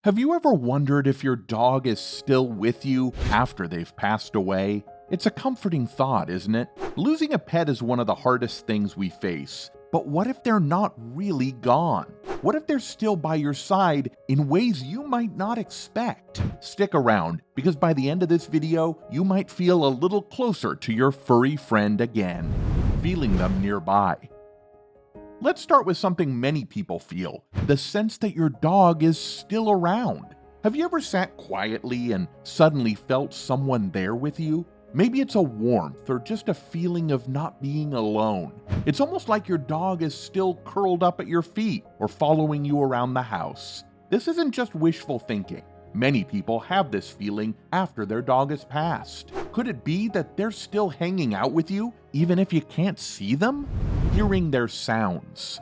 Have you ever wondered if your dog is still with you after they've passed away? It's a comforting thought, isn't it? Losing a pet is one of the hardest things we face. But what if they're not really gone? What if they're still by your side in ways you might not expect? Stick around, because by the end of this video, you might feel a little closer to your furry friend again, feeling them nearby. Let's start with something many people feel, the sense that your dog is still around. Have you ever sat quietly and suddenly felt someone there with you? Maybe it's a warmth or just a feeling of not being alone. It's almost like your dog is still curled up at your feet or following you around the house. This isn't just wishful thinking. Many people have this feeling after their dog has passed. Could it be that they're still hanging out with you, even if you can't see them? Hearing their sounds.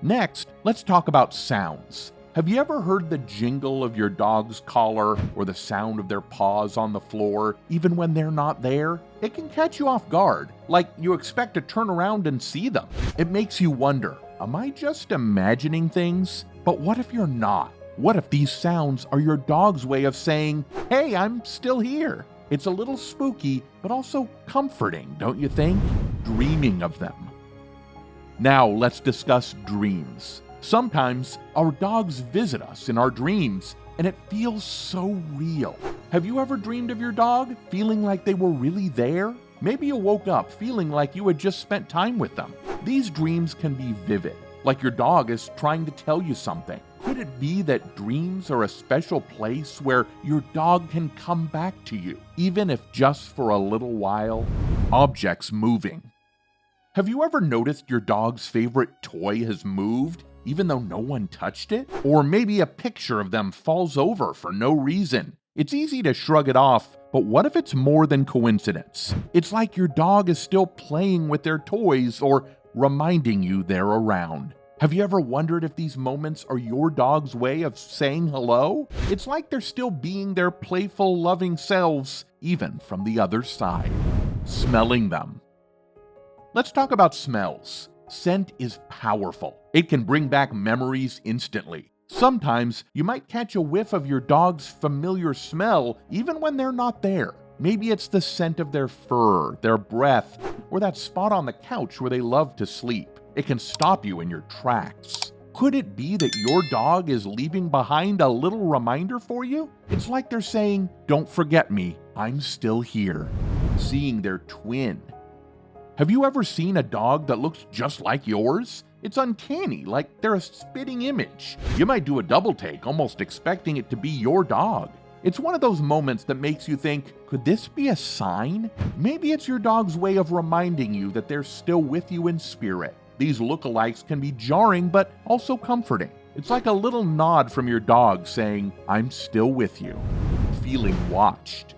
Next, let's talk about sounds. Have you ever heard the jingle of your dog's collar or the sound of their paws on the floor, even when they're not there? It can catch you off guard, like you expect to turn around and see them. It makes you wonder, am I just imagining things? But what if you're not? What if these sounds are your dog's way of saying, hey, I'm still here? It's a little spooky, but also comforting, don't you think? Dreaming of them. Now let's discuss dreams. Sometimes our dogs visit us in our dreams, and it feels so real. Have you ever dreamed of your dog, feeling like they were really there? Maybe you woke up feeling like you had just spent time with them. These dreams can be vivid, like your dog is trying to tell you something. Could it be that dreams are a special place where your dog can come back to you, even if just for a little while? Objects moving. Have you ever noticed your dog's favorite toy has moved, even though no one touched it? Or maybe a picture of them falls over for no reason. It's easy to shrug it off, but what if it's more than coincidence? It's like your dog is still playing with their toys or reminding you they're around. Have you ever wondered if these moments are your dog's way of saying hello? It's like they're still being their playful, loving selves, even from the other side. Smelling them. Let's talk about smells. Scent is powerful. It can bring back memories instantly. Sometimes you might catch a whiff of your dog's familiar smell even when they're not there. Maybe it's the scent of their fur, their breath, or that spot on the couch where they love to sleep. It can stop you in your tracks. Could it be that your dog is leaving behind a little reminder for you? It's like they're saying, don't forget me, I'm still here. Seeing their twin. Have you ever seen a dog that looks just like yours? It's uncanny, like they're a spitting image. You might do a double take, almost expecting it to be your dog. It's one of those moments that makes you think, could this be a sign? Maybe it's your dog's way of reminding you that they're still with you in spirit. These lookalikes can be jarring, but also comforting. It's like a little nod from your dog saying, I'm still with you. Feeling watched.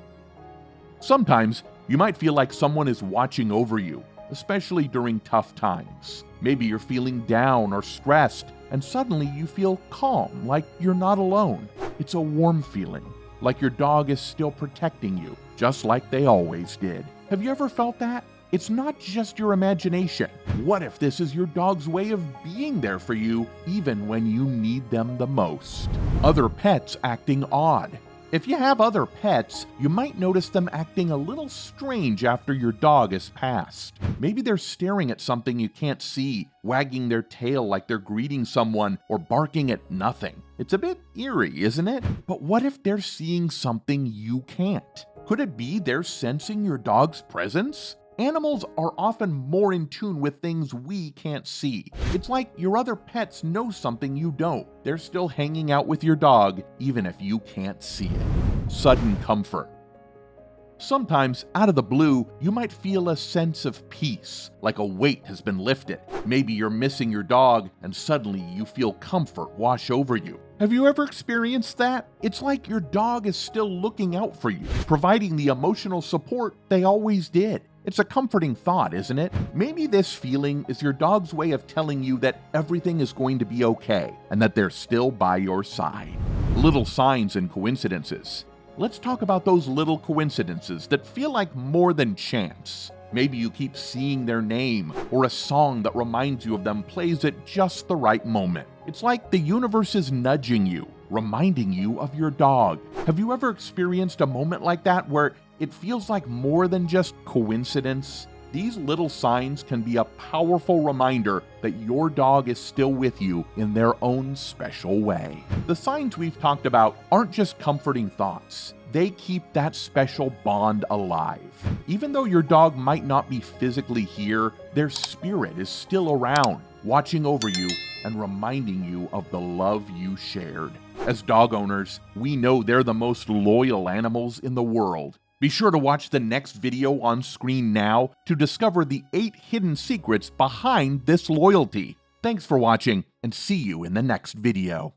Sometimes you might feel like someone is watching over you, especially during tough times. Maybe you're feeling down or stressed, and suddenly you feel calm, like you're not alone. It's a warm feeling, like your dog is still protecting you, just like they always did. Have you ever felt that? It's not just your imagination. What if this is your dog's way of being there for you, even when you need them the most? Other pets acting odd. If you have other pets, you might notice them acting a little strange after your dog has passed. Maybe they're staring at something you can't see, wagging their tail like they're greeting someone, or barking at nothing. It's a bit eerie, isn't it? But what if they're seeing something you can't? Could it be they're sensing your dog's presence? Animals are often more in tune with things we can't see. It's like your other pets know something you don't. They're still hanging out with your dog, even if you can't see it. Sudden comfort. Sometimes, out of the blue, you might feel a sense of peace, like a weight has been lifted. Maybe you're missing your dog, and suddenly you feel comfort wash over you. Have you ever experienced that? It's like your dog is still looking out for you, providing the emotional support they always did. It's a comforting thought, isn't it? Maybe this feeling is your dog's way of telling you that everything is going to be okay and that they're still by your side. Little signs and coincidences. Let's talk about those little coincidences that feel like more than chance. Maybe you keep seeing their name, or a song that reminds you of them plays at just the right moment. It's like the universe is nudging you, reminding you of your dog. Have you ever experienced a moment like that where it feels like more than just coincidence? These little signs can be a powerful reminder that your dog is still with you in their own special way. The signs we've talked about aren't just comforting thoughts. They keep that special bond alive. Even though your dog might not be physically here, their spirit is still around, watching over you and reminding you of the love you shared. As dog owners, we know they're the most loyal animals in the world. Be sure to watch the next video on screen now to discover the 8 hidden secrets behind this loyalty. Thanks for watching, and see you in the next video.